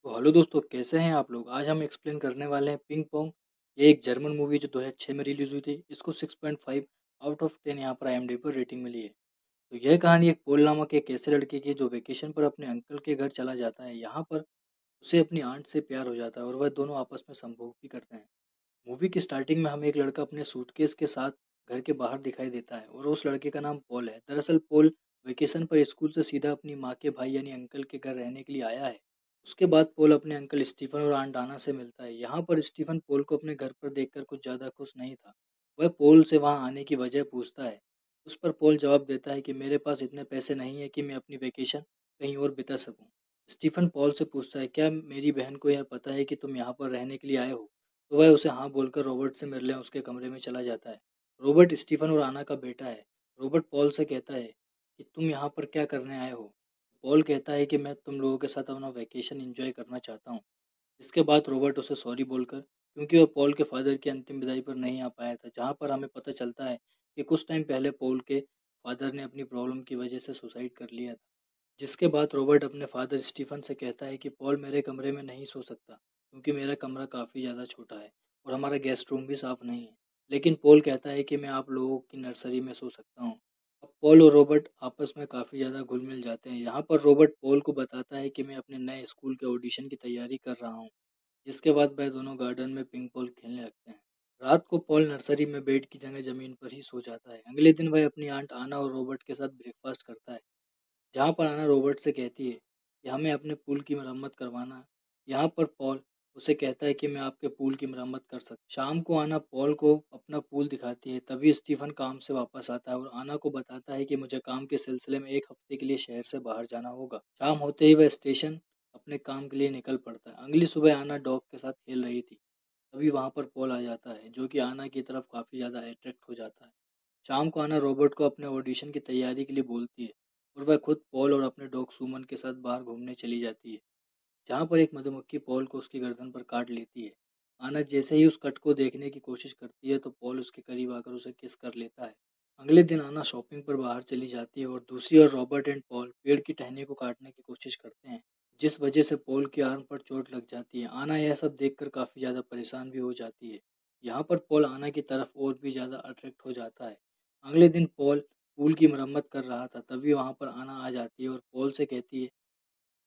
तो हेलो दोस्तों, कैसे हैं आप लोग? आज हम एक्सप्लेन करने वाले हैं पिंग पोंग। ये एक जर्मन मूवी जो 2006 में रिलीज हुई थी। इसको 6.5 आउट ऑफ 10 यहाँ पर IMDb पर रेटिंग मिली है। तो यह कहानी एक पोल नामक एक ऐसे लड़के की है जो वेकेशन पर अपने अंकल के घर चला जाता है। यहाँ पर उसे अपनी आंट से प्यार हो जाता है और वह दोनों आपस में संभोग भी करते हैं। मूवी की स्टार्टिंग में हमें एक लड़का अपने सूटकेस के साथ घर के बाहर दिखाई देता है और उस लड़के का नाम पॉल है। दरअसल पॉल वेकेशन पर स्कूल से सीधा अपनी माँ के भाई यानी अंकल के घर रहने के लिए आया है। उसके बाद पॉल अपने अंकल स्टीफन और आंट डाना से मिलता है। यहाँ पर स्टीफन पॉल को अपने घर पर देखकर कुछ ज़्यादा खुश नहीं था। वह पॉल से वहाँ आने की वजह पूछता है। उस पर पॉल जवाब देता है कि मेरे पास इतने पैसे नहीं है कि मैं अपनी वेकेशन कहीं और बिता सकूं। स्टीफन पॉल से पूछता है, क्या मेरी बहन को यह पता है कि तुम यहाँ पर रहने के लिए आए हो? तो वह उसे हाँ बोलकर रॉबर्ट से मिलने उसके कमरे में चला जाता है। रॉबर्ट स्टीफन और आना का बेटा है। रॉबर्ट पॉल से कहता है कि तुम यहाँ पर क्या करने आए हो? पॉल कहता है कि मैं तुम लोगों के साथ अपना वैकेशन एंजॉय करना चाहता हूँ। इसके बाद रॉबर्ट उसे सॉरी बोलकर, क्योंकि वह पॉल के फादर की अंतिम विदाई पर नहीं आ पाया था, जहाँ पर हमें पता चलता है कि कुछ टाइम पहले पॉल के फादर ने अपनी प्रॉब्लम की वजह से सुसाइड कर लिया था। जिसके बाद रॉबर्ट अपने फादर स्टीफन से कहता है कि पॉल मेरे कमरे में नहीं सो सकता, क्योंकि मेरा कमरा काफ़ी ज़्यादा छोटा है और हमारा गेस्ट रूम भी साफ़ नहीं है। लेकिन पॉल कहता है कि मैं आप लोगों की नर्सरी में सो सकता हूँ। अब पॉल और रॉबर्ट आपस में काफ़ी ज़्यादा घुल मिल जाते हैं। यहाँ पर रॉबर्ट पॉल को बताता है कि मैं अपने नए स्कूल के ऑडिशन की तैयारी कर रहा हूँ। जिसके बाद वह दोनों गार्डन में पिंग पॉल खेलने लगते हैं। रात को पॉल नर्सरी में बेड की जगह ज़मीन पर ही सो जाता है। अगले दिन वह अपनी आंट आना और रॉबर्ट के साथ ब्रेकफास्ट करता है, जहाँ पर आना रॉबर्ट से कहती है कि हमें अपने पूल की मरम्मत करवाना है। यहाँ पर पॉल उसे कहता है कि मैं आपके पूल की मरम्मत कर सकता। शाम को आना पॉल को अपना पूल दिखाती है। तभी स्टीफन काम से वापस आता है और आना को बताता है कि मुझे काम के सिलसिले में एक हफ्ते के लिए शहर से बाहर जाना होगा। शाम होते ही वह स्टेशन अपने काम के लिए निकल पड़ता है। अगली सुबह आना डॉग के साथ खेल रही थी। तभी वहाँ पर पॉल आ जाता है, जो कि आना की तरफ काफ़ी ज़्यादा अट्रैक्ट हो जाता है। शाम को आना रॉबर्ट को अपने ऑडिशन की तैयारी के लिए बोलती है और वह खुद पॉल और अपने डॉग सुमन के साथ बाहर घूमने चली जाती है, जहाँ पर एक मधुमक्खी पॉल को उसकी गर्दन पर काट लेती है। आना जैसे ही उस कट को देखने की कोशिश करती है तो पॉल उसके करीब आकर उसे किस कर लेता है। अगले दिन आना शॉपिंग पर बाहर चली जाती है और दूसरी ओर रॉबर्ट एंड पॉल पेड़ की टहनी को काटने की कोशिश करते हैं, जिस वजह से पॉल की आर्म पर चोट लग जाती है। आना यह सब देखकर काफ़ी ज़्यादा परेशान भी हो जाती है। यहाँ पर पॉल आना की तरफ और भी ज़्यादा अट्रैक्ट हो जाता है। अगले दिन पॉल पूल की मरम्मत कर रहा था, तभी वहाँ पर आना आ जाती है और पॉल से कहती है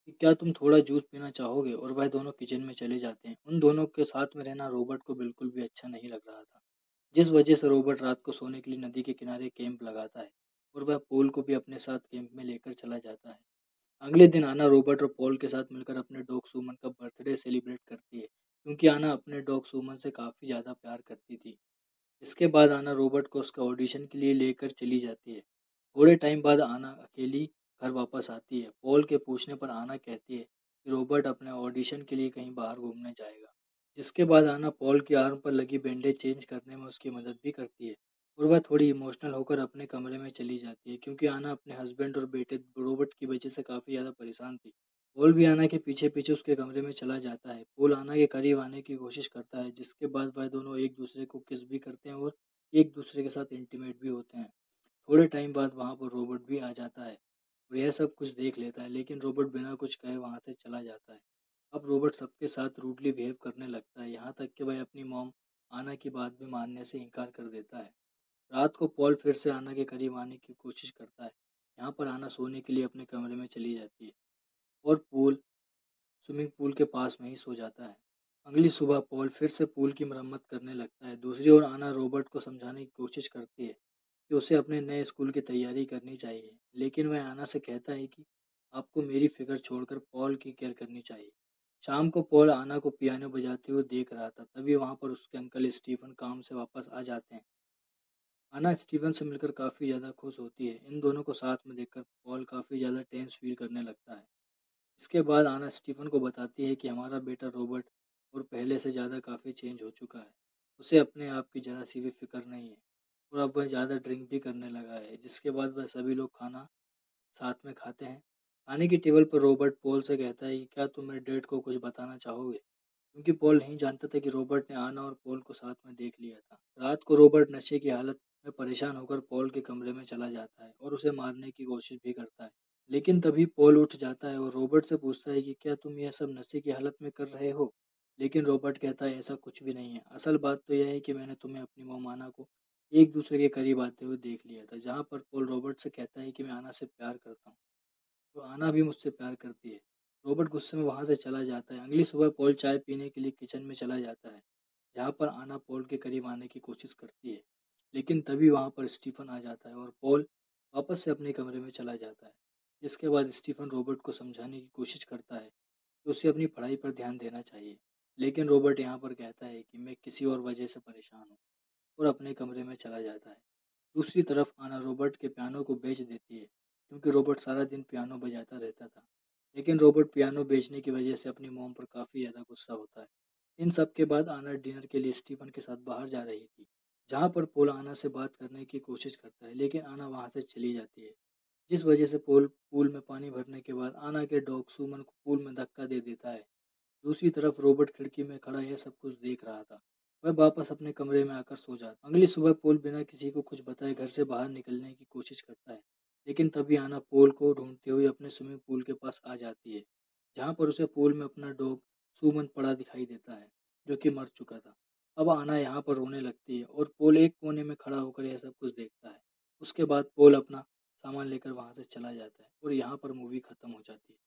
कि क्या तुम थोड़ा जूस पीना चाहोगे, और वह दोनों किचन में चले जाते हैं। उन दोनों के साथ में रहना रॉबर्ट को बिल्कुल भी अच्छा नहीं लग रहा था, जिस वजह से रॉबर्ट रात को सोने के लिए नदी के किनारे कैंप लगाता है और वह पॉल को भी अपने साथ कैंप में लेकर चला जाता है। अगले दिन आना रॉबर्ट और पॉल के साथ मिलकर अपने डॉग सुमन का बर्थडे सेलिब्रेट करती है, क्योंकि आना अपने डॉग सुमन से काफ़ी ज़्यादा प्यार करती थी। इसके बाद आना रॉबर्ट को उसका ऑडिशन के लिए लेकर चली जाती है। थोड़े टाइम बाद आना अकेली घर वापस आती है। पॉल के पूछने पर आना कहती है कि रॉबर्ट अपने ऑडिशन के लिए कहीं बाहर घूमने जाएगा। जिसके बाद आना पॉल की आर्म पर लगी बैंडेज चेंज करने में उसकी मदद भी करती है और वह थोड़ी इमोशनल होकर अपने कमरे में चली जाती है, क्योंकि आना अपने हस्बैंड और बेटे रॉबर्ट की वजह से काफ़ी ज़्यादा परेशान थी। पॉल भी आना के पीछे पीछे उसके कमरे में चला जाता है। पॉल आना के करीब आने की कोशिश करता है, जिसके बाद वह दोनों एक दूसरे को किस भी करते हैं और एक दूसरे के साथ इंटीमेट भी होते हैं। थोड़े टाइम बाद वहाँ पर रॉबर्ट भी आ जाता है और यह सब कुछ देख लेता है, लेकिन रॉबर्ट बिना कुछ कहे वहाँ से चला जाता है। अब रॉबर्ट सबके साथ रूडली बिहेव करने लगता है, यहाँ तक कि वह अपनी मॉम आना की बात भी मानने से इनकार कर देता है। रात को पॉल फिर से आना के करीब आने की कोशिश करता है। यहाँ पर आना सोने के लिए अपने कमरे में चली जाती है और पूल स्विमिंग पूल के पास में ही सो जाता है। अगली सुबह पॉल फिर से पूल की मरम्मत करने लगता है। दूसरी ओर आना रॉबर्ट को समझाने की कोशिश करती है कि उसे अपने नए स्कूल की तैयारी करनी चाहिए, लेकिन वह आना से कहता है कि आपको मेरी फिक्र छोड़कर पॉल की केयर करनी चाहिए। शाम को पॉल आना को पियानो बजाते हुए देख रहा था, तभी वहाँ पर उसके अंकल स्टीफन काम से वापस आ जाते हैं। आना स्टीफन से मिलकर काफ़ी ज़्यादा खुश होती है। इन दोनों को साथ में देखकर पॉल काफ़ी ज़्यादा टेंस फील करने लगता है। इसके बाद आना स्टीफन को बताती है कि हमारा बेटा रॉबर्ट और पहले से ज़्यादा काफ़ी चेंज हो चुका है। उसे अपने आप की ज़रा सी भी फिक्र नहीं है और अब वह ज़्यादा ड्रिंक भी करने लगा है। जिसके बाद वह सभी लोग खाना साथ में खाते हैं। खाने की टेबल पर रॉबर्ट पॉल से कहता है कि क्या तुम मेरे डैड को कुछ बताना चाहोगे, क्योंकि पॉल नहीं जानता था कि रॉबर्ट ने आना और पॉल को साथ में देख लिया था। रात को रॉबर्ट नशे की हालत में परेशान होकर पॉल के कमरे में चला जाता है और उसे मारने की कोशिश भी करता है। लेकिन तभी पॉल उठ जाता है और रॉबर्ट से पूछता है कि क्या तुम यह सब नशे की हालत में कर रहे हो? लेकिन रॉबर्ट कहता है ऐसा कुछ भी नहीं है। असल बात तो यह है कि मैंने तुम्हें अपनी मॉम आना को एक दूसरे के करीब आते हुए देख लिया था। जहाँ पर पॉल रॉबर्ट से कहता है कि मैं आना से प्यार करता हूँ, तो आना भी मुझसे प्यार करती है। रॉबर्ट गुस्से में वहाँ से चला जाता है। अगली सुबह पॉल चाय पीने के लिए किचन में चला जाता है, जहाँ पर आना पॉल के करीब आने की कोशिश करती है। लेकिन तभी वहाँ पर स्टीफन आ जाता है और पॉल वापस से अपने कमरे में चला जाता है। इसके बाद स्टीफन रॉबर्ट को समझाने की कोशिश करता है कि उसे अपनी पढ़ाई पर ध्यान देना चाहिए। लेकिन रॉबर्ट यहाँ पर कहता है कि मैं किसी और वजह से परेशान हूँ और अपने कमरे में चला जाता है। दूसरी तरफ आना रॉबर्ट के पियानो को बेच देती है, क्योंकि रॉबर्ट सारा दिन पियानो बजाता रहता था। लेकिन रॉबर्ट पियानो बेचने की वजह से अपनी मॉम पर काफ़ी ज़्यादा गुस्सा होता है। इन सब के बाद आना डिनर के लिए स्टीफन के साथ बाहर जा रही थी, जहाँ पर पोल आना से बात करने की कोशिश करता है, लेकिन आना वहाँ से चली जाती है। जिस वजह से पोल पूल में पानी भरने के बाद आना के डॉग सुमन को पूल में धक्का दे देता है। दूसरी तरफ रॉबर्ट खिड़की में खड़ा यह सब कुछ देख रहा था। वह वापस अपने कमरे में आकर सो जाता। अगली सुबह पोल बिना किसी को कुछ बताए घर से बाहर निकलने की कोशिश करता है, लेकिन तभी आना पोल को ढूंढते हुए अपने स्विमिंग पूल के पास आ जाती है, जहाँ पर उसे पूल में अपना डॉग सुमन पड़ा दिखाई देता है, जो कि मर चुका था। अब आना यहाँ पर रोने लगती है और पोल एक कोने में खड़ा होकर यह सब कुछ देखता है। उसके बाद पोल अपना सामान लेकर वहाँ से चला जाता है और यहाँ पर मूवी खत्म हो जाती है।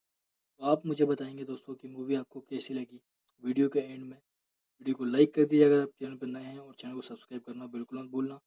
तो आप मुझे बताएंगे दोस्तों कि मूवी आपको कैसी लगी। वीडियो के एंड में वीडियो को लाइक कर दीजिए अगर आप चैनल पर नए हैं, और चैनल को सब्सक्राइब करना बिल्कुल मत भूलना।